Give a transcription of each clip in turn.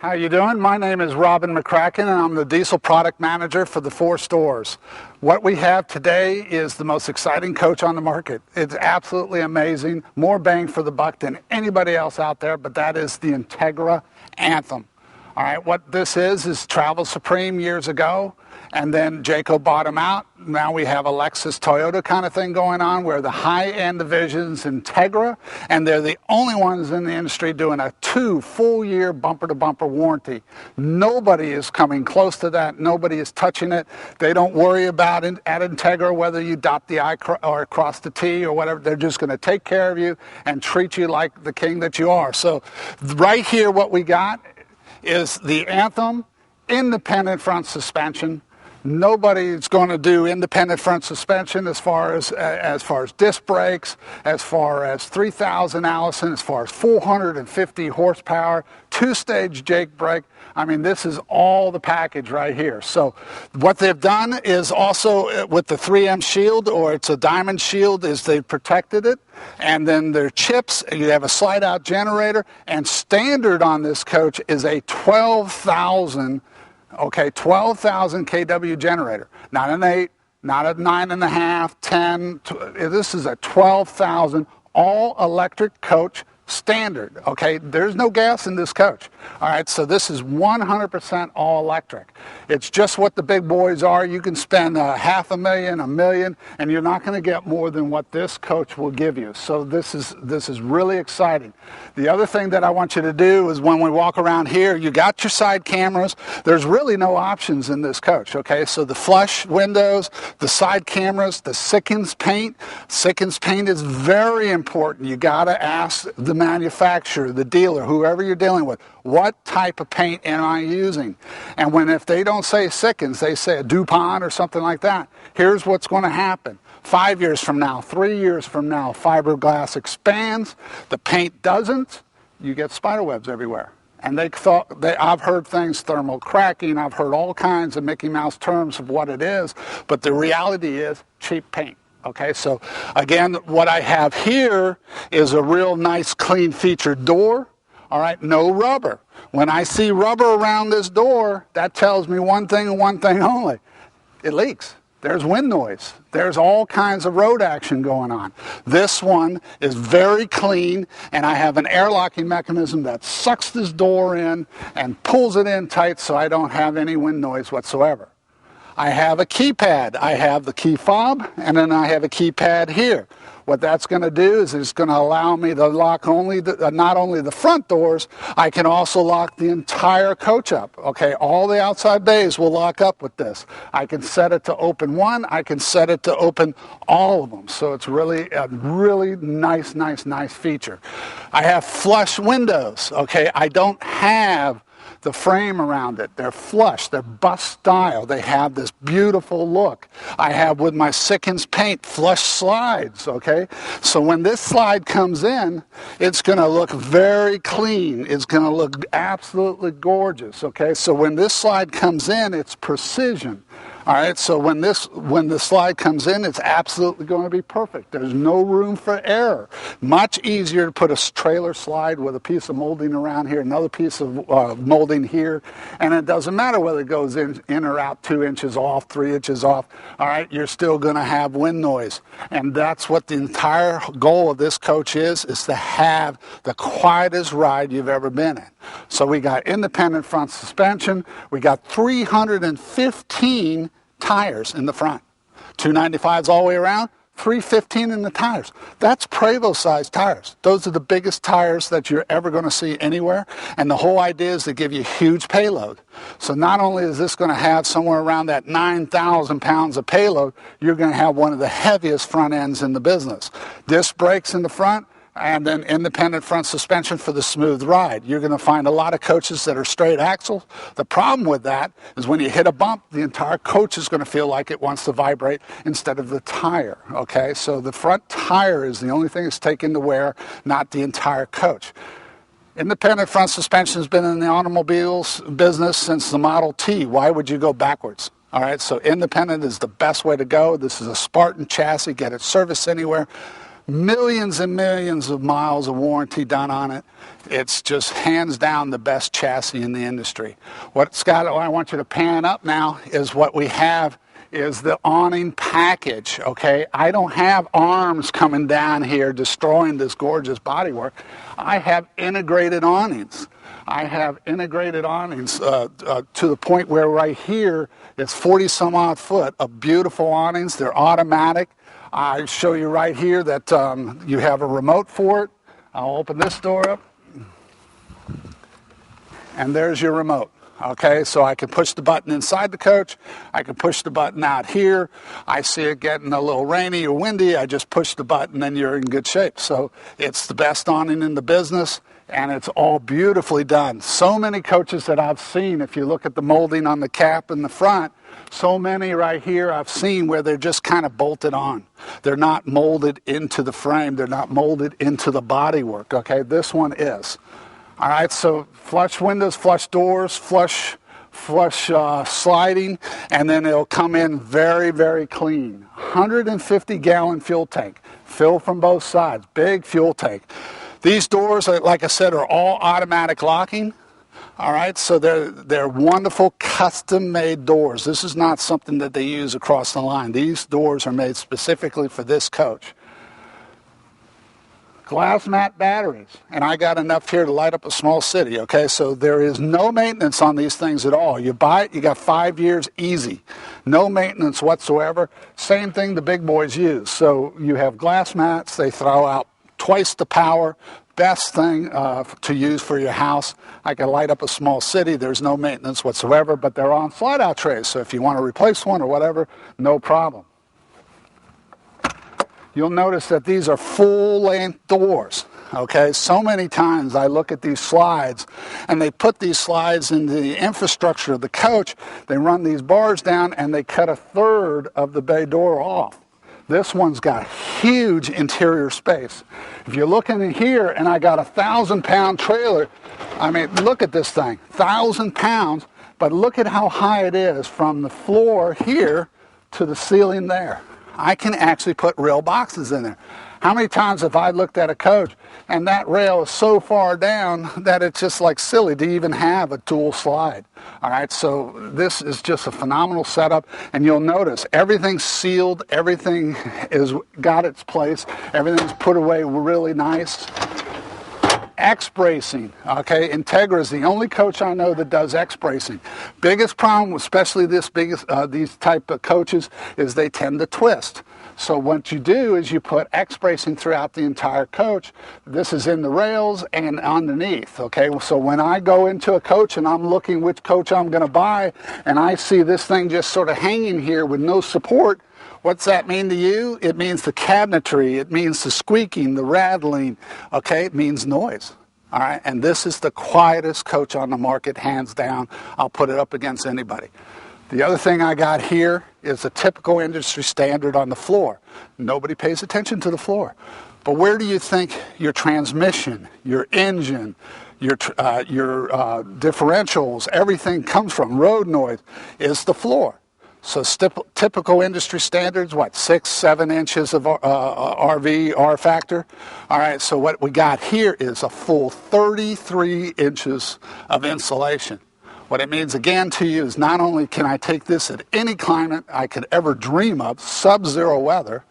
How you doing? My name is Robin McCracken, and I'm the diesel product manager for the 4 stores. What we have today is the most exciting coach on the market. It's absolutely amazing, more bang for the buck than anybody else out there, but that is the Entegra Anthem. All right, what this is Travel Supreme years ago, and then Jayco bought them out. Now we have a Lexus Toyota kind of thing going on where the high-end division's Entegra, and they're the only ones in the industry doing a 2 full-year bumper-to-bumper warranty. Nobody is coming close to that. Nobody is touching it. They don't worry about it at Entegra whether you dot the I or cross the T or whatever. They're just going to take care of you and treat you like the king that you are. So right here what we got is the Anthem independent front suspension. Nobody's going to do independent front suspension as far as disc brakes, as far as 3,000 Allison, as far as 450 horsepower, 2-stage Jake brake. I mean, this is all the package right here. So what they've done is also with the 3M shield, or it's a diamond shield, is they've protected it. And then their chips, you have a slide-out generator, and standard on this coach is a 12,000 kW generator. Not an 8, not a 9.5, 10. This is a 12,000 all-electric coach standard. Okay, there's no gas in this coach. All right, so this is 100% all electric. It's just what the big boys are. You can spend $500,000, $1 million, and you're not going to get more than what this coach will give you. So this is really exciting. The other thing that I want you to do is when we walk around here, you got your side cameras. There's really no options in this coach. Okay, so the flush windows, the side cameras, the Sikkens paint. Sikkens paint is very important. You got to ask the manufacturer, the dealer, whoever you're dealing with, what type of paint am I using? And if they don't say Sikkens, they say a DuPont or something like that, here's what's going to happen. 5 years from now, 3 years from now, fiberglass expands, the paint doesn't, you get spider webs everywhere. And I've heard things, thermal cracking, I've heard all kinds of Mickey Mouse terms of what it is, but the reality is cheap paint. Okay, so again, what I have here is a real nice, clean featured door. All right, no rubber. When I see rubber around this door, that tells me one thing and one thing only. It leaks. There's wind noise. There's all kinds of road action going on. This one is very clean, and I have an air locking mechanism that sucks this door in and pulls it in tight so I don't have any wind noise whatsoever. I have a keypad. I have the key fob, and then I have a keypad here. What that's going to do is it's going to allow me to lock not only the front doors, I can also lock the entire coach up. Okay, all the outside bays will lock up with this. I can set it to open one. I can set it to open all of them. So it's really a really nice feature. I have flush windows. Okay, I don't have the frame around it. They're flush. They're bust style. They have this beautiful look. I have with my Sikkens paint flush slides, okay? So when this slide comes in, it's going to look very clean. It's going to look absolutely gorgeous, okay? So when this slide comes in, it's precision. All right, so when the slide comes in, it's absolutely going to be perfect. There's no room for error. Much easier to put a trailer slide with a piece of molding around here, another piece of molding here, and it doesn't matter whether it goes in or out 2 inches off, 3 inches off. All right, you're still going to have wind noise, and that's what the entire goal of this coach is to have the quietest ride you've ever been in. So we got independent front suspension. We got 315 tires in the front. 295s all the way around, 315 in the tires. That's Prevost-sized tires. Those are the biggest tires that you're ever going to see anywhere, and the whole idea is to give you huge payload. So not only is this going to have somewhere around that 9,000 pounds of payload, you're going to have one of the heaviest front ends in the business. Disc brakes in the front, and then independent front suspension for the smooth ride. You're going to find a lot of coaches that are straight axle. The problem with that is when you hit a bump, the entire coach is going to feel like it wants to vibrate instead of the tire, okay? So the front tire is the only thing that's taken to wear, not the entire coach. Independent front suspension has been in the automobiles business since the Model T. Why would you go backwards? All right, so independent is the best way to go. This is a Spartan chassis. Get it serviced anywhere. millions and millions of miles of warranty done on it. It's just hands down the best chassis in the industry. What, Scott, I want you to pan up now is what we have is the awning package, okay? I don't have arms coming down here destroying this gorgeous bodywork. I have integrated awnings. I have integrated awnings to the point where right here it's 40 some odd foot of beautiful awnings. They're automatic. I show you right here that you have a remote for it. I'll open this door up. And there's your remote. Okay, so I can push the button inside the coach. I can push the button out here. I see it getting a little rainy or windy. I just push the button and you're in good shape. So it's the best awning in the business, and it's all beautifully done. So many coaches that I've seen, if you look at the molding on the cap in the front, so many right here I've seen where they're just kind of bolted on. They're not molded into the frame. They're not molded into the bodywork. Okay, this one is. All right, so flush windows, flush doors, flush sliding, and then it'll come in very, very clean. 150-gallon fuel tank, fill from both sides, big fuel tank. These doors, like I said, are all automatic locking. All right, so they're wonderful custom-made doors. This is not something that they use across the line. These doors are made specifically for this coach. Glass mat batteries, and I got enough here to light up a small city, okay? So there is no maintenance on these things at all. You buy it, you got 5 years easy. No maintenance whatsoever. Same thing the big boys use. So you have glass mats, they throw out twice the power. Best thing to use for your house. I can light up a small city. There's no maintenance whatsoever, but they're on slide-out trays. So if you want to replace one or whatever, no problem. You'll notice that these are full-length doors, okay? So many times I look at these slides, and they put these slides in the infrastructure of the coach. They run these bars down, and they cut a third of the bay door off. This one's got huge interior space. If you're looking in here, and I got a 1,000-pound trailer, I mean, look at this thing, 1,000 pounds, but look at how high it is from the floor here to the ceiling there. I can actually put rail boxes in there. How many times have I looked at a coach and that rail is so far down that it's just like silly to even have a dual slide? All right, so this is just a phenomenal setup, and you'll notice everything's sealed, everything is got its place, everything's put away really nice. X bracing, okay? Entegra is the only coach I know that does X bracing. Biggest problem, especially these type of coaches, is they tend to twist. So what you do is you put X bracing throughout the entire coach. This is in the rails and underneath, okay? So when I go into a coach and I'm looking which coach I'm going to buy, and I see this thing just sort of hanging here with no support, what's that mean to you? It means the cabinetry, it means the squeaking, the rattling, okay? It means noise, all right? And this is the quietest coach on the market, hands down. I'll put it up against anybody. The other thing I got here is a typical industry standard on the floor. Nobody pays attention to the floor. But where do you think your transmission, your engine, your differentials, everything comes from? Road noise is the floor. So typical industry standards, what, 6, 7 inches of RV, R factor? All right, so what we got here is a full 33 inches of insulation. What it means again to you is not only can I take this at any climate I could ever dream of, sub-zero weather,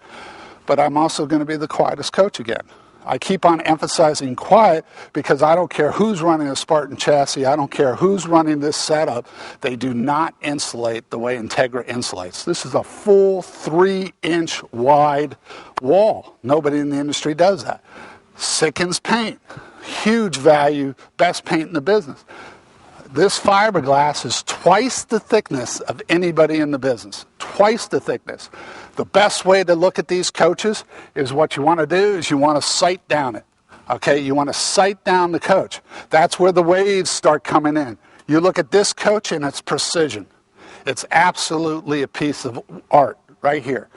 but I'm also going to be the quietest coach again. I keep on emphasizing quiet because I don't care who's running a Spartan chassis. I don't care who's running this setup. They do not insulate the way Entegra insulates. This is a full 3-inch wide wall. Nobody in the industry does that. Sickens paint. Huge value. Best paint in the business. This fiberglass is twice the thickness of anybody in the business. Twice the thickness. The best way to look at these coaches is what you want to do is you want to sight down it. Okay, you want to sight down the coach. That's where the waves start coming in. You look at this coach and it's precision. It's absolutely a piece of art right here.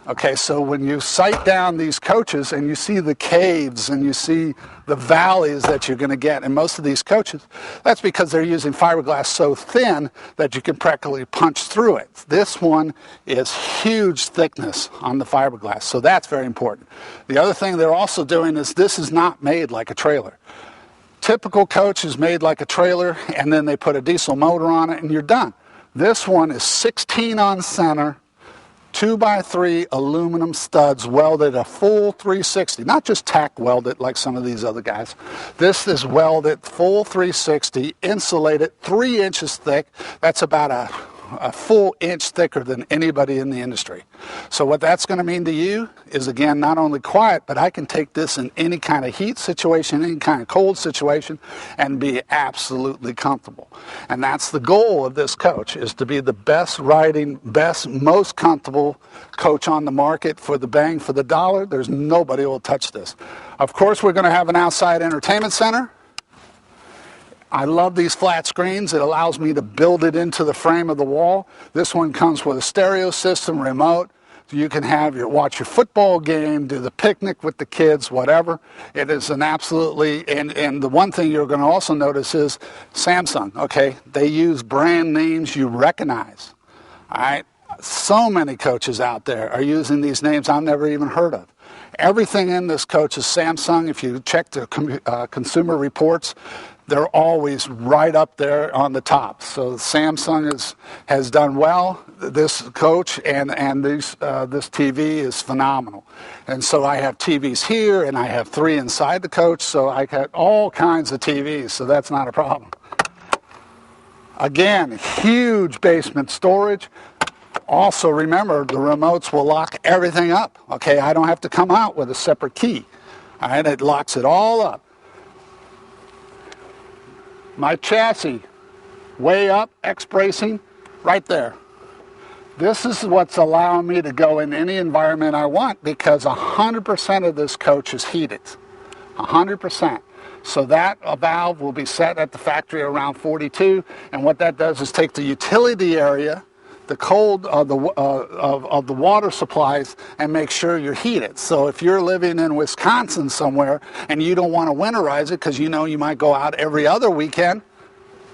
Okay, so when you sight down these coaches and you see the caves and you see the valleys that you're going to get in most of these coaches, that's because they're using fiberglass so thin that you can practically punch through it. This one is huge thickness on the fiberglass, so that's very important. The other thing they're also doing is this is not made like a trailer. Typical coach is made like a trailer, and then they put a diesel motor on it and you're done. This one is 16 on center, 2x3 aluminum studs welded a full 360, not just tack welded like some of these other guys. This is welded full 360, insulated, 3 inches thick. That's about a full inch thicker than anybody in the industry. So what that's going to mean to you is, again, not only quiet, but I can take this in any kind of heat situation, any kind of cold situation, and be absolutely comfortable. And that's the goal of this coach, is to be the best riding, best, most comfortable coach on the market for the bang for the dollar. There's nobody who will touch this. Of course, we're going to have an outside entertainment center. I love these flat screens. It allows me to build it into the frame of the wall. This one comes with a stereo system, remote. So you can watch your football game, do the picnic with the kids, whatever. It is an absolutely, and the one thing you're going to also notice is Samsung, okay? They use brand names you recognize, all right? So many coaches out there are using these names I've never even heard of. Everything in this coach is Samsung. If you check the consumer reports, they're always right up there on the top. So Samsung has done well. This coach and this TV is phenomenal. And so I have TVs here, and I have 3 inside the coach, so I got all kinds of TVs, so that's not a problem. Again, huge basement storage. Also remember, the remotes will lock everything up. Okay, I don't have to come out with a separate key. All right, it locks it all up. My chassis, way up, X-bracing, right there. This is what's allowing me to go in any environment I want, because 100% of this coach is heated, 100%. So that valve will be set at the factory around 42, and what that does is take the utility area, the cold of the water supplies, and make sure you're heated. So if you're living in Wisconsin somewhere and you don't want to winterize it because you know you might go out every other weekend,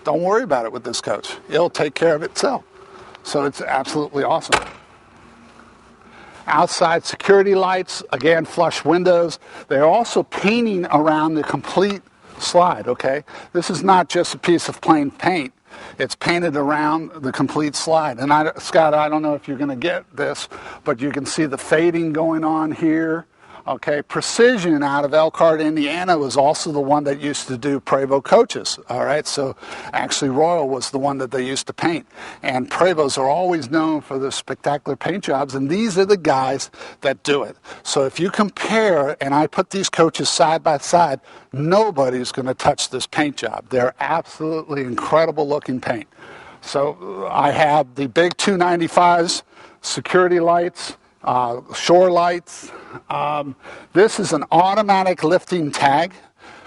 don't worry about it with this coach. It'll take care of itself. So it's absolutely awesome. Outside security lights, again, flush windows. They're also painting around the complete slide, okay? This is not just a piece of plain paint. It's painted around the complete slide. And Scott, I don't know if you're going to get this, but you can see the fading going on here. Okay, Precision out of Elkhart, Indiana was also the one that used to do Prevost coaches. All right, so actually Royal was the one that they used to paint. And Prevosts are always known for the spectacular paint jobs, and these are the guys that do it. So if you compare, and I put these coaches side by side, nobody's going to touch this paint job. They're absolutely incredible looking paint. So I have the big 295s, security lights, shore lights. This is an automatic lifting tag.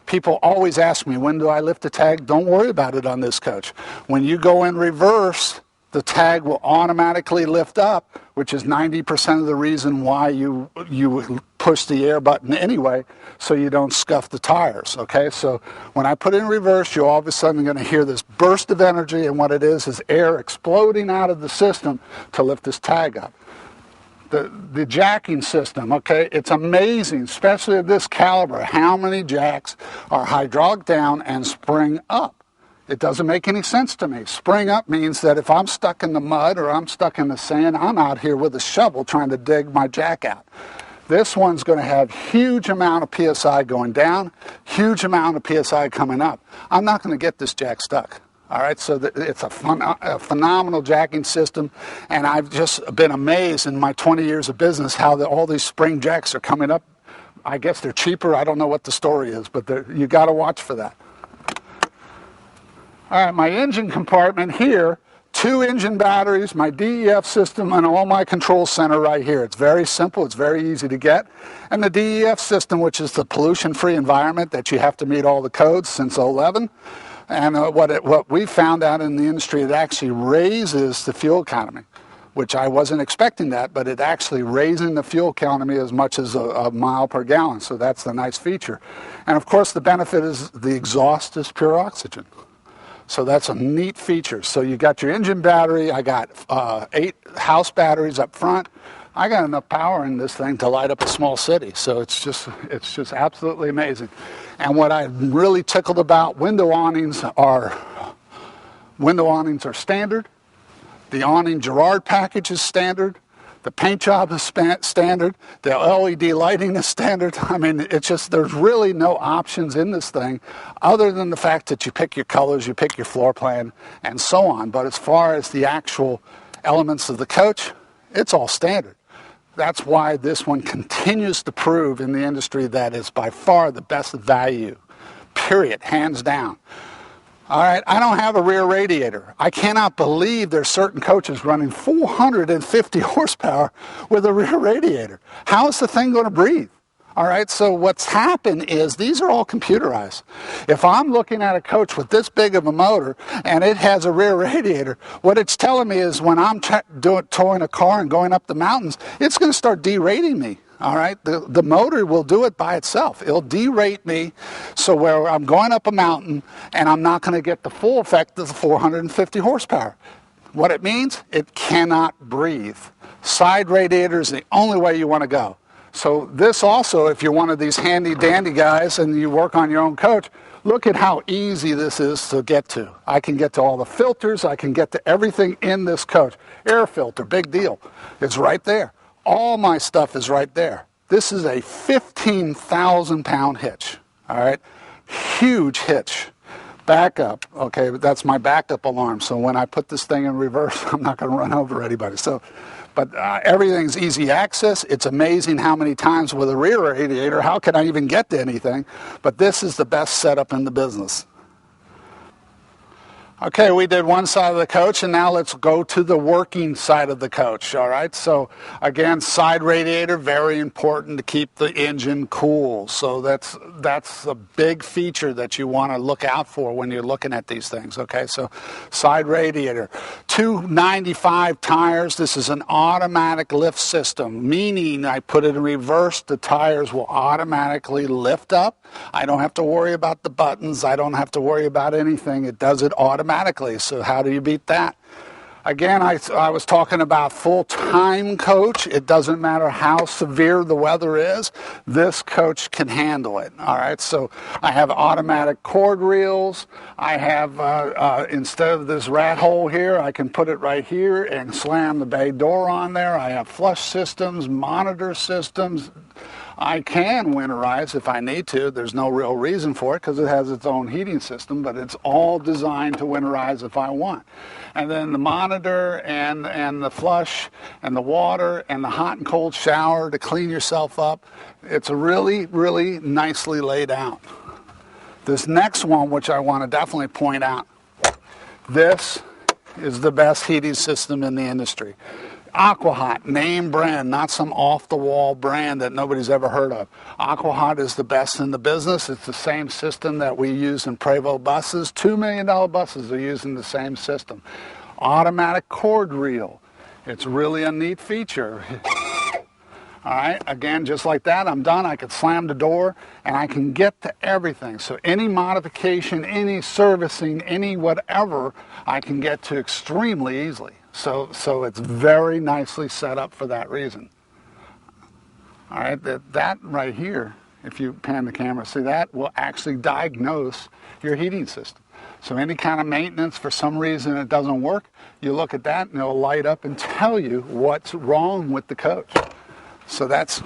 People always ask me, when do I lift the tag? Don't worry about it on this coach. When you go in reverse, the tag will automatically lift up, which is 90% of the reason why you push the air button anyway, so you don't scuff the tires, okay? So when I put it in reverse, you're all of a sudden going to hear this burst of energy, and what it is air exploding out of the system to lift this tag up. The jacking system, okay, it's amazing, especially at this caliber, how many jacks are hydraulic down and spring up. It doesn't make any sense to me. Spring up means that if I'm stuck in the mud or I'm stuck in the sand, I'm out here with a shovel trying to dig my jack out. This one's going to have huge amount of PSI going down, huge amount of PSI coming up. I'm not going to get this jack stuck. All right, so it's a phenomenal jacking system, and I've just been amazed in my 20 years of business how all these spring jacks are coming up. I guess they're cheaper. I don't know what the story is, but you got to watch for that. All right, my engine compartment here, 2 engine batteries, my DEF system, and all my control center right here. It's very simple. It's very easy to get. And the DEF system, which is the pollution-free environment that you have to meet all the codes since 2011. And what we found out in the industry, it actually raises the fuel economy. which I wasn't expecting that, but it actually raising the fuel economy as much as a mile per gallon. So that's the nice feature. And of course the benefit is the exhaust is pure oxygen. So that's a neat feature. So you got your engine battery. I got 8 house batteries up front. I got enough power in this thing to light up a small city. So it's just absolutely amazing. And what I'm really tickled about, window awnings are standard. The awning Girard package is standard. The paint job is standard. The LED lighting is standard. I mean, it's just, there's really no options in this thing other than the fact that you pick your colors, you pick your floor plan, and so on. But as far as the actual elements of the coach, it's all standard. That's why this one continues to prove in the industry that it's by far the best value, period, hands down. All right, I don't have a rear radiator. I cannot believe there's certain coaches running 450 horsepower with a rear radiator. How is the thing going to breathe? All right, so what's happened is these are all computerized. If I'm looking at a coach with this big of a motor and it has a rear radiator, what it's telling me is when I'm towing a car and going up the mountains, it's going to start derating me. All right, the motor will do it by itself. It'll derate me so where I'm going up a mountain and I'm not going to get the full effect of the 450 horsepower. What it means, it cannot breathe. Side radiator is the only way you want to go. So this also, if you're one of these handy dandy guys and you work on your own coach, look at how easy this is to get to. I can get to all the filters. I can get to everything in this coach. Air filter, big deal. It's right there. All my stuff is right there. This is a 15,000-pound hitch, all right? Huge hitch. Backup, okay, that's my backup alarm. So when I put this thing in reverse, I'm not going to run over anybody. But everything's easy access. It's amazing how many times with a rear radiator, how can I even get to anything? But this is the best setup in the business. Okay, we did one side of the coach, and now let's go to the working side of the coach, all right? So, again, side radiator, very important to keep the engine cool. So that's a big feature that you want to look out for when you're looking at these things, okay? So, side radiator. 295 tires. This is an automatic lift system, meaning I put it in reverse, the tires will automatically lift up. I don't have to worry about the buttons. I don't have to worry about anything. It does it automatically. So how do you beat that? Again, I was talking about full-time coach. It doesn't matter how severe the weather is. This coach can handle it. All right, so I have automatic cord reels. I have, instead of this rat hole here, I can put it right here and slam the bay door on there. I have flush systems, monitor systems. I can winterize if I need to. There's no real reason for it because it has its own heating system, but it's all designed to winterize if I want. And then the monitor and the flush and the water and the hot and cold shower to clean yourself up. It's really, really nicely laid out. This next one, which I want to definitely point out, this is the best heating system in the industry. AquaHot, name brand, not some off-the-wall brand that nobody's ever heard of. AquaHot is the best in the business. It's the same system that we use in Prevost buses. $2 million buses are using the same system. Automatic cord reel. It's really a neat feature. All right, again, just like that, I'm done. I can slam the door, and I can get to everything. So any modification, any servicing, any whatever, I can get to extremely easily. So it's very nicely set up for that reason. All right, that right here, if you pan the camera, see that will actually diagnose your heating system. So any kind of maintenance, for some reason it doesn't work, you look at that and it'll light up and tell you what's wrong with the coach. So that's,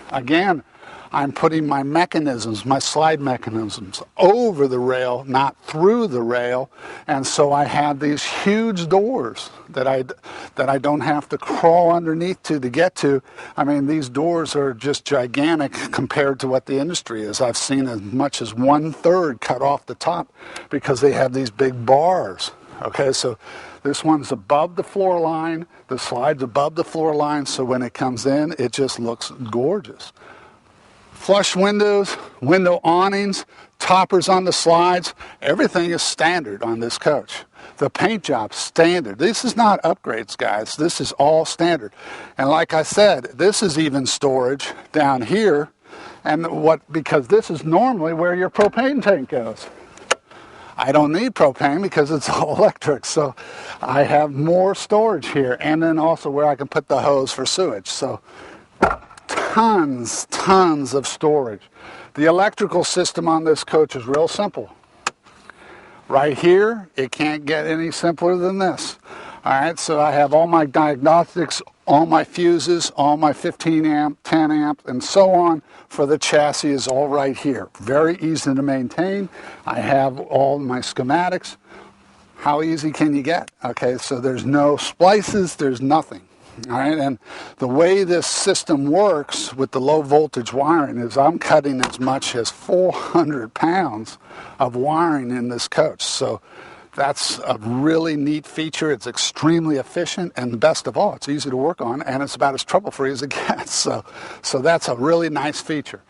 again, I'm putting my mechanisms, my slide mechanisms, over the rail, not through the rail, and so I have these huge doors that I don't have to crawl underneath to get to. I mean, these doors are just gigantic compared to what the industry is. I've seen as much as 1/3 cut off the top because they have these big bars. Okay, so this one's above the floor line, the slide's above the floor line, so when it comes in, it just looks gorgeous. Flush windows, window awnings, toppers on the slides, everything is standard on this coach. The paint job, standard. This is not upgrades, guys. This is all standard. And like I said, this is even storage down here, and because this is normally where your propane tank goes. I don't need propane because it's all electric, so I have more storage here, and then also where I can put the hose for sewage. So tons of storage. The electrical system on this coach is real simple. Right here, it can't get any simpler than this. All right, so I have all my diagnostics, all my fuses, all my 15 amp, 10 amp, and so on for the chassis is all right here. Very easy to maintain. I have all my schematics. How easy can you get? Okay, so there's no splices, there's nothing. All right, and the way this system works with the low voltage wiring is I'm cutting as much as 400 pounds of wiring in this coach. So that's a really neat feature. It's extremely efficient, and the best of all, it's easy to work on, and it's about as trouble-free as it gets. So that's a really nice feature.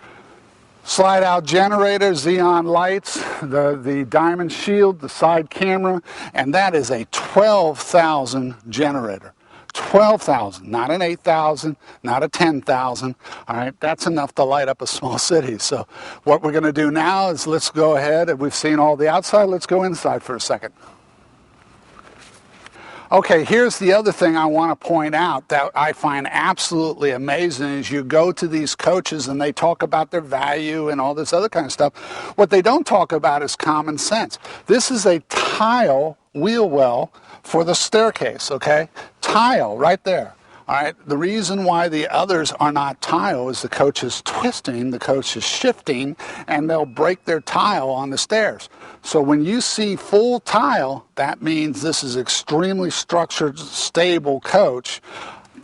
Slide out generator, xenon lights, the diamond shield, the side camera, and that is a 12,000 generator. 12,000, not an 8,000, not a 10,000. All right, that's enough to light up a small city. So what we're going to do now is let's go ahead, and we've seen all the outside, let's go inside for a second. Okay, here's the other thing I want to point out that I find absolutely amazing is you go to these coaches and they talk about their value and all this other kind of stuff. What they don't talk about is common sense. This is a tile wheel well for the staircase, okay? Tile right there. All right, the reason why the others are not tile is the coach is twisting, the coach is shifting, and they'll break their tile on the stairs. So when you see full tile, that means this is extremely structured, stable coach.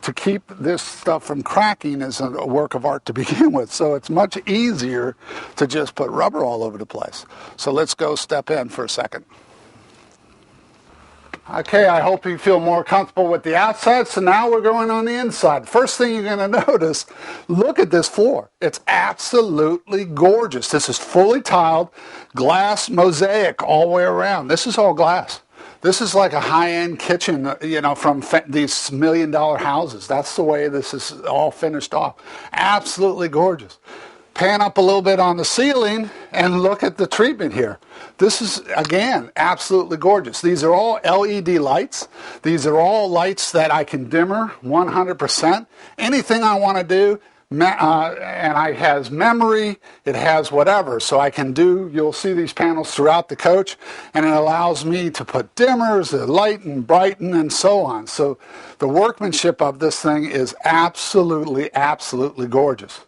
To keep this stuff from cracking is a work of art to begin with. So it's much easier to just put rubber all over the place. So let's go step in for a second. Okay, I hope you feel more comfortable with the outside, so now we're going on the inside. First thing you're going to notice, look at this floor. It's absolutely gorgeous. This is fully tiled, glass mosaic all the way around. This is all glass. This is like a high-end kitchen, you know, from these million-dollar houses. That's the way this is all finished off. Absolutely gorgeous. Pan up a little bit on the ceiling and look at the treatment here. This is, again, absolutely gorgeous. These are all LED lights. These are all lights that I can dimmer 100%. Anything I want to do, and it has memory, it has whatever. So I can do, you'll see these panels throughout the coach, and it allows me to put dimmers, lighten, brighten, and so on. So the workmanship of this thing is absolutely, absolutely gorgeous.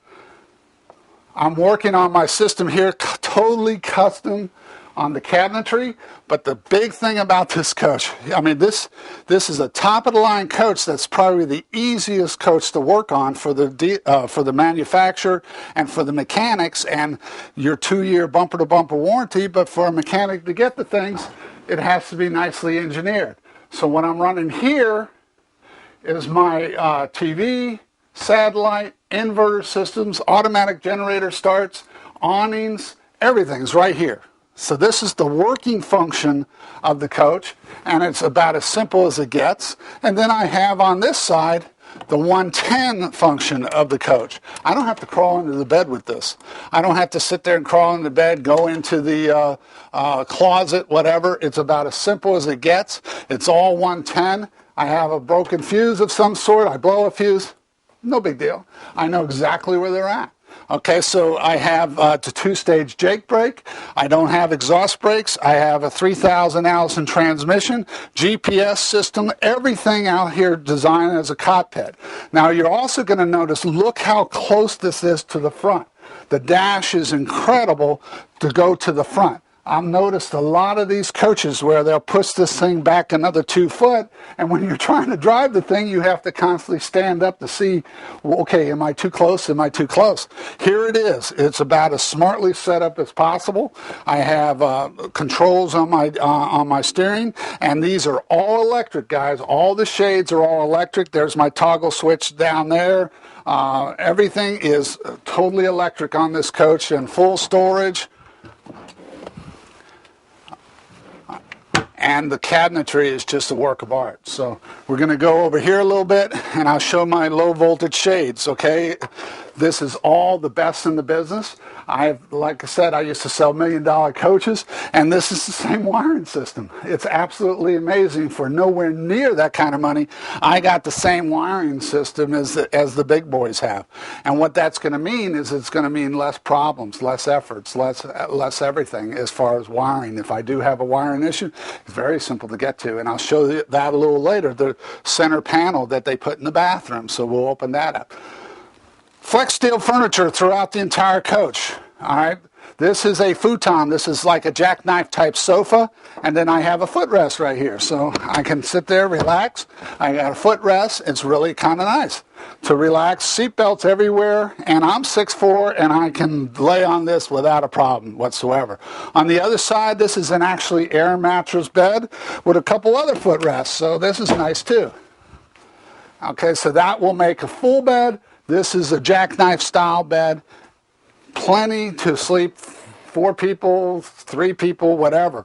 I'm working on my system here, totally custom on the cabinetry, but the big thing about this coach, I mean, this is a top-of-the-line coach that's probably the easiest coach to work on for the manufacturer and for the mechanics, and your 2-year bumper-to-bumper warranty, but for a mechanic to get the things, it has to be nicely engineered. So what I'm running here is my TV, satellite, inverter systems, automatic generator starts, awnings, everything's right here. So this is the working function of the coach, and it's about as simple as it gets. And then I have on this side the 110 function of the coach. I don't have to crawl into the bed with this. I don't have to sit there and crawl into bed, go into the closet, whatever. It's about as simple as it gets. It's all 110. I have a broken fuse of some sort. I blow a fuse. No big deal. I know exactly where they're at. Okay, so I have the 2-stage Jake brake. I don't have exhaust brakes. I have a 3,000 Allison transmission, GPS system, everything out here designed as a cockpit. Now you're also going to notice, look how close this is to the front. The dash is incredible to go to the front. I've noticed a lot of these coaches where they'll push this thing back another 2 foot, and when you're trying to drive the thing, you have to constantly stand up to see, well, okay, am I too close? Am I too close? Here it is. It's about as smartly set up as possible. I have controls on my steering, and these are all electric, guys. All the shades are all electric. There's my toggle switch down there. Everything is totally electric on this coach, and full storage. and the cabinetry is just a work of art. So we're going to go over here a little bit, and I'll show my low voltage shades, okay? This is all the best in the business. Like I said, I used to sell $1 million coaches, and this is the same wiring system. It's absolutely amazing. For nowhere near that kind of money, I got the same wiring system as the big boys have. And what that's going to mean is it's going to mean less problems, less efforts, less everything as far as wiring. If I do have a wiring issue, it's very simple to get to, and I'll show you that a little later, the center panel that they put in the bathroom. So we'll open that up. Flex steel furniture throughout the entire coach. All right. This is a futon. This is like a jackknife type sofa, and then I have a footrest right here, so I can sit there, relax. I got a footrest. It's really kind of nice to relax. Seat belts everywhere, and I'm 6'4", and I can lay on this without a problem whatsoever. On the other side, this is an actually air mattress bed with a couple other footrests, so this is nice too. Okay, so that will make a full bed. This is a jackknife style bed. Plenty to sleep, 4 people, 3 people, whatever.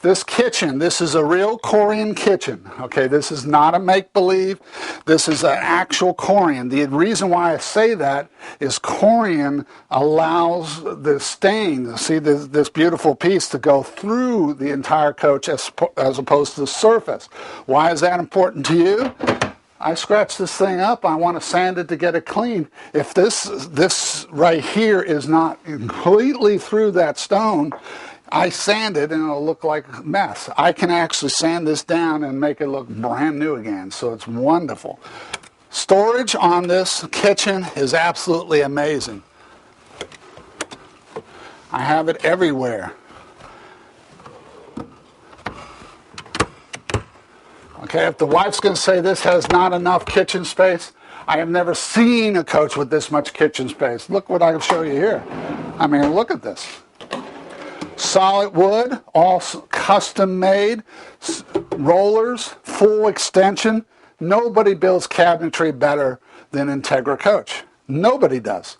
This kitchen, this is a real Corian kitchen. Okay, this is not a make-believe. This is an actual Corian. The reason why I say that is Corian allows the stain, see this beautiful piece, to go through the entire coach as opposed to the surface. Why is that important to you? I scratch this thing up. I want to sand it to get it clean. If this right here is not completely through that stone, I sand it and it'll look like a mess. I can actually sand this down and make it look brand new again. So it's wonderful. Storage on this kitchen is absolutely amazing. I have it everywhere. Okay, if the wife's going to say this has not enough kitchen space, I have never seen a coach with this much kitchen space. Look what I can show you here. I mean, look at this. Solid wood, all custom made, rollers, full extension. Nobody builds cabinetry better than Entegra Coach. Nobody does.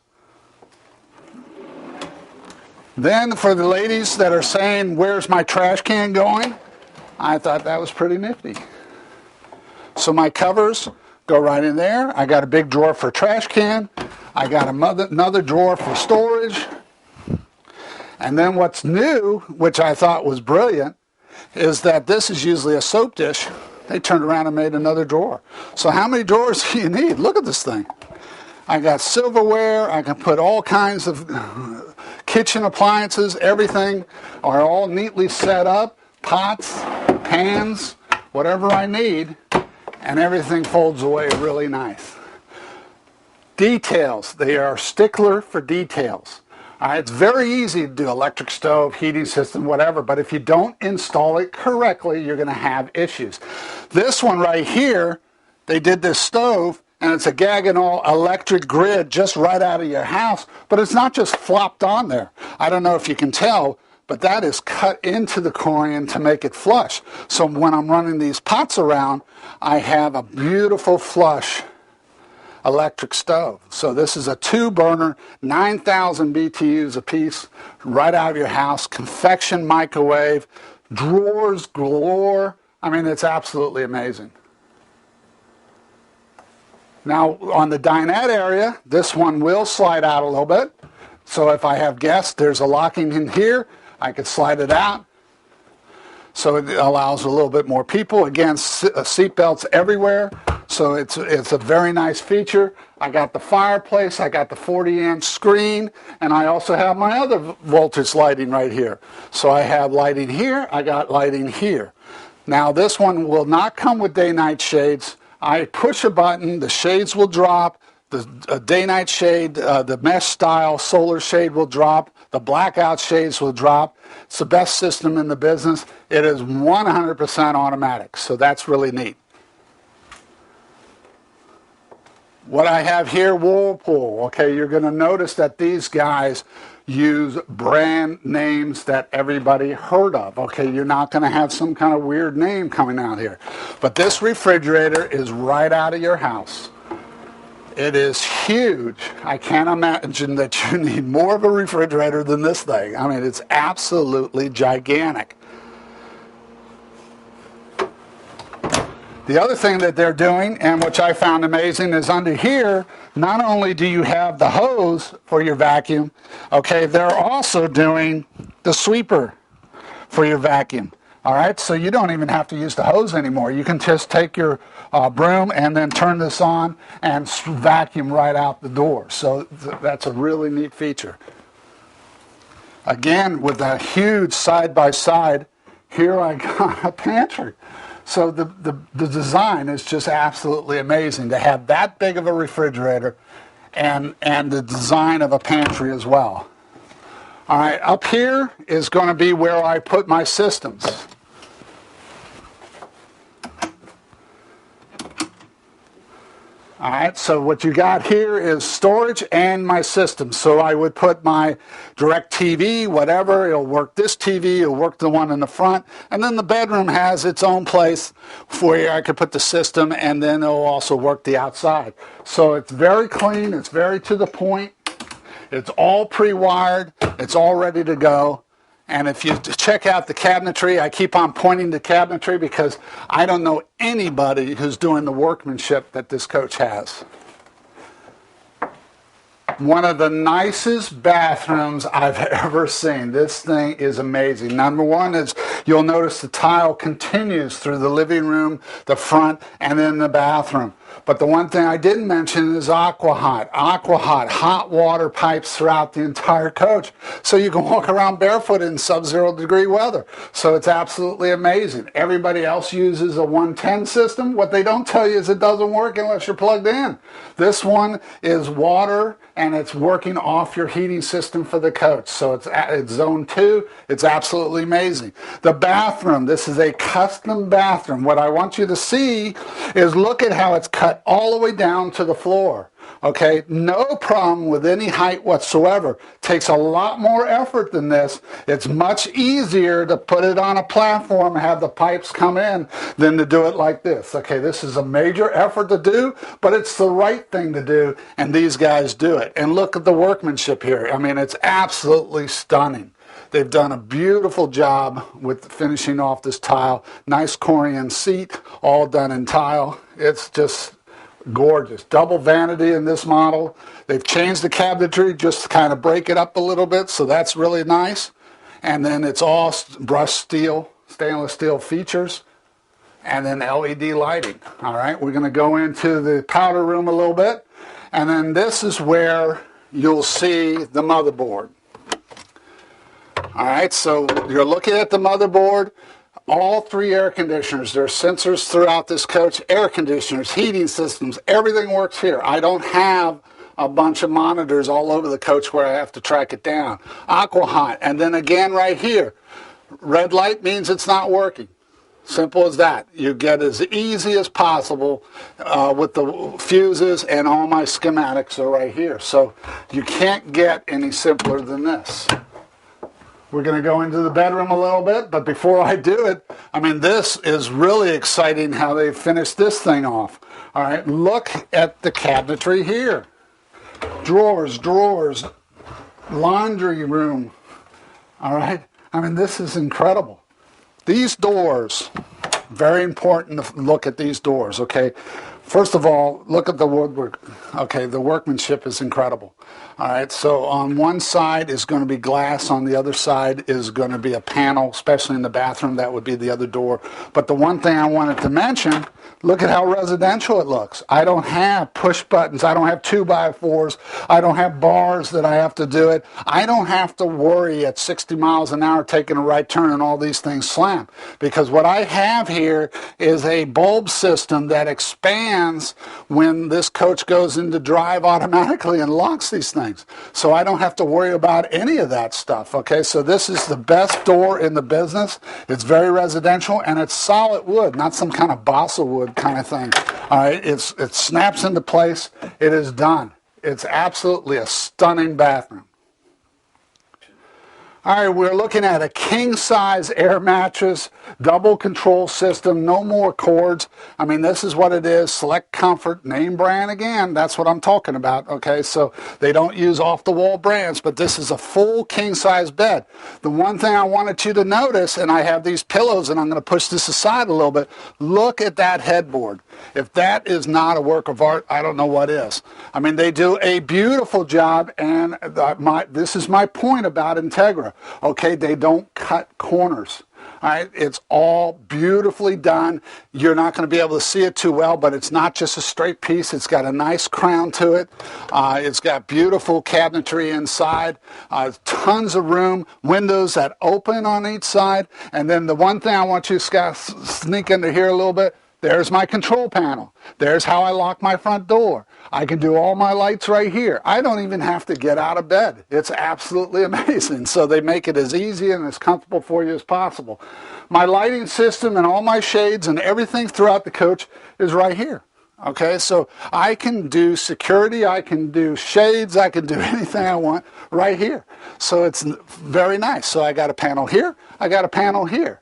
Then for the ladies that are saying, where's my trash can going? I thought that was pretty nifty. So my covers go right in there. I got a big drawer for trash can. I got another drawer for storage. And then what's new, which I thought was brilliant, is that this is usually a soap dish. They turned around and made another drawer. So how many drawers do you need? Look at this thing. I got silverware. I can put all kinds of kitchen appliances. Everything are all neatly set up. Pots, pans, whatever I need. And everything folds away really nice. Details. They are a stickler for details. All right, it's very easy to do electric stove, heating system, whatever, but if you don't install it correctly, you're going to have issues. This one right here, they did this stove, and it's a Gaggenau electric grid just right out of your house, but it's not just flopped on there. I don't know if you can tell, but that is cut into the Corian to make it flush. So when I'm running these pots around, I have a beautiful flush electric stove. So this is a 2-burner, 9,000 BTUs a piece, right out of your house, convection microwave, drawers galore. I mean, it's absolutely amazing. Now on the dinette area, this one will slide out a little bit. So if I have guests, there's a locking in here. I could slide it out, so it allows a little bit more people. Again, seat belts everywhere, so it's a very nice feature. I got the fireplace, I got the 40-inch screen, and I also have my other voltage lighting right here. So I have lighting here, I got lighting here. Now this one will not come with day-night shades. I push a button, the shades will drop. The day-night shade, the mesh style solar shade will drop. The blackout shades will drop. It's the best system in the business. It is 100% automatic, so that's really neat. What I have here, Whirlpool. Okay, you're going to notice that these guys use brand names that everybody heard of. Okay, you're not going to have some kind of weird name coming out here. But this refrigerator is right out of your house. It is huge. I can't imagine that you need more of a refrigerator than this thing. I mean, it's absolutely gigantic. The other thing that they're doing, and which I found amazing, is under here, not only do you have the hose for your vacuum, okay, they're also doing the sweeper for your vacuum. All right, so you don't even have to use the hose anymore. You can just take your broom and then turn this on and vacuum right out the door. So that's a really neat feature. Again, with a huge side-by-side, here I got a pantry. So the design is just absolutely amazing to have that big of a refrigerator and the design of a pantry as well. All right, up here is going to be where I put my systems. All right, so what you got here is storage and my system. So I would put my direct TV, whatever, it'll work this TV, it'll work the one in the front, and then the bedroom has its own place where I could put the system, and then it'll also work the outside. So it's very clean, it's very to the point, it's all pre-wired, it's all ready to go. And if you check out the cabinetry, I keep on pointing to cabinetry because I don't know anybody who's doing the workmanship that this coach has. One of the nicest bathrooms I've ever seen. This thing is amazing. Number one is you'll notice the tile continues through the living room, the front, and then the bathroom. But the one thing I didn't mention is AquaHot. AquaHot, hot water pipes throughout the entire coach. So you can walk around barefoot in sub-zero degree weather. So it's absolutely amazing. Everybody else uses a 110 system. What they don't tell you is it doesn't work unless you're plugged in. This one is water and it's working off your heating system for the coach. So it's zone 2. It's absolutely amazing. The bathroom, this is a custom bathroom. What I want you to see is look at how it's cut all the way down to the floor. Okay, no problem with any height whatsoever. Takes a lot more effort than this. It's much easier to put it on a platform and have the pipes come in than to do it like this. Okay, this is a major effort to do, but it's the right thing to do, and these guys do it. And look at the workmanship here. I mean, it's absolutely stunning. They've done a beautiful job with finishing off this tile. Nice Corian seat, all done in tile. It's just gorgeous. Double vanity in this model. They've changed the cabinetry just to kind of break it up a little bit, so that's really nice. And then it's all brushed steel, stainless steel features, and then LED lighting. All right, we're going to go into the powder room a little bit, and then this is where you'll see the motherboard. All right, so you're looking at the motherboard. All 3 air conditioners. There are sensors throughout this coach, air conditioners, heating systems, everything works here. I don't have a bunch of monitors all over the coach where I have to track it down. AquaHot, and then again right here, red light means it's not working. Simple as that. You get as easy as possible with the fuses, and all my schematics are right here. So you can't get any simpler than this. We're going to go into the bedroom a little bit, but before I do it, I mean, this is really exciting how they finished this thing off. All right, look at the cabinetry here. Drawers, drawers, laundry room. All right, I mean, this is incredible. These doors, very important to look at these doors, okay? First of all, look at the woodwork. Okay, the workmanship is incredible. All right, so on one side is going to be glass, on the other side is going to be a panel, especially in the bathroom, that would be the other door. But the one thing I wanted to mention, look at how residential it looks. I don't have push buttons, I don't have 2x4s, I don't have bars that I have to do it. I don't have to worry at 60 miles an hour taking a right turn and all these things slam. Because what I have here is a bulb system that expands when this coach goes into drive automatically and locks these things. So I don't have to worry about any of that stuff. Okay, so this is the best door in the business. It's very residential, and it's solid wood, not some kind of balsa wood kind of thing. All right, it snaps into place. It is done. It's absolutely a stunning bathroom. All right, we're looking at a king-size air mattress, double control system, no more cords. I mean, this is what it is. Select Comfort, name brand again. That's what I'm talking about, okay? So they don't use off-the-wall brands, but this is a full king-size bed. The one thing I wanted you to notice, and I have these pillows, and I'm going to push this aside a little bit, look at that headboard. If that is not a work of art, I don't know what is. I mean, they do a beautiful job, and this is my point about Entegra. Okay, they don't cut corners. All right, it's all beautifully done. You're not going to be able to see it too well, but it's not just a straight piece. It's got a nice crown to it. It's got beautiful cabinetry inside, tons of room, windows that open on each side. And then the one thing I want you to sneak into here a little bit, there's my control panel. There's how I lock my front door. I can do all my lights right here. I don't even have to get out of bed. It's absolutely amazing. So they make it as easy and as comfortable for you as possible. My lighting system and all my shades and everything throughout the coach is right here. Okay, so I can do security, I can do shades, I can do anything I want right here. So it's very nice. So I got a panel here, I got a panel here.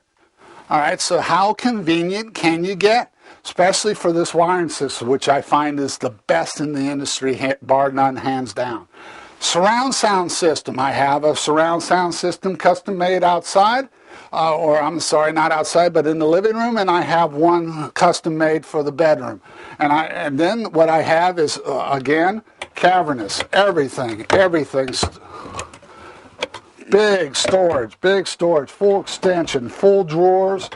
All right, so how convenient can you get? Especially for this wiring system, which I find is the best in the industry, bar none, hands down. Surround sound system. I have a surround sound system custom made outside, or I'm sorry, not outside, but in the living room, and I have one custom made for the bedroom. And then what I have is, again, cavernous, everything's big storage, full extension, full drawers,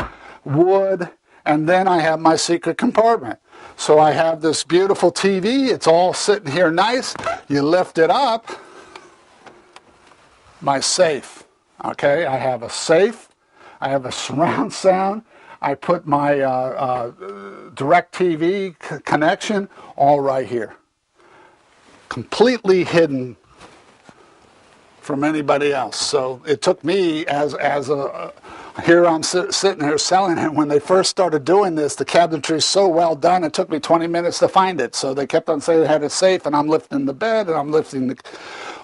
wood, and then I have my secret compartment. So I have this beautiful TV. It's all sitting here nice. You lift it up. My safe. Okay, I have a safe. I have a surround sound. I put my direct TV connection all right here. Completely hidden from anybody else. So it took me here I'm sitting here selling it. When they first started doing this, the cabinetry is so well done, it took me 20 minutes to find it. So they kept on saying they had it safe, and I'm lifting the bed, and I'm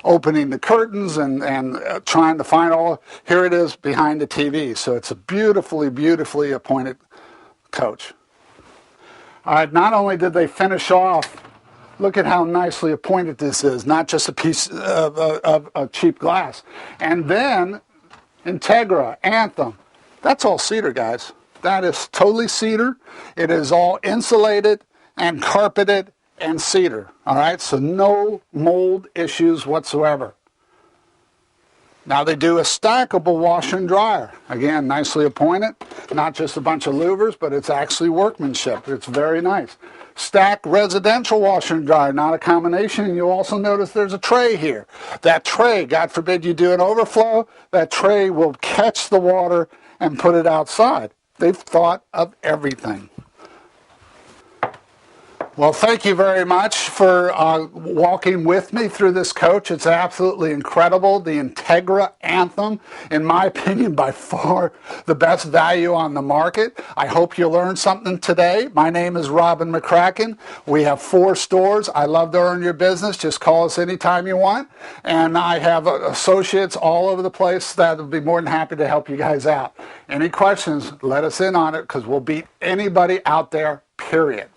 opening the curtains, and trying to find all. Here it is behind the TV. So it's a beautifully appointed coach. All right, not only did they finish off, look at how nicely appointed this is, not just a piece of cheap glass. And then Entegra Anthem. That's all cedar, guys. That is totally cedar. It is all insulated and carpeted and cedar. All right, so no mold issues whatsoever. Now they do a stackable washer and dryer. Again, nicely appointed. Not just a bunch of louvers, but it's actually workmanship. It's very nice. Stacked residential washer and dryer, not a combination. And you'll also notice there's a tray here. That tray, God forbid you do an overflow, that tray will catch the water and put it outside. They've thought of everything. Well, thank you very much for walking with me through this coach. It's absolutely incredible. The Entegra Anthem, in my opinion, by far the best value on the market. I hope you learned something today. My name is Robin McCracken. We have 4 stores. I love to earn your business. Just call us anytime you want. And I have associates all over the place that will be more than happy to help you guys out. Any questions, let us in on it, because we'll beat anybody out there, period.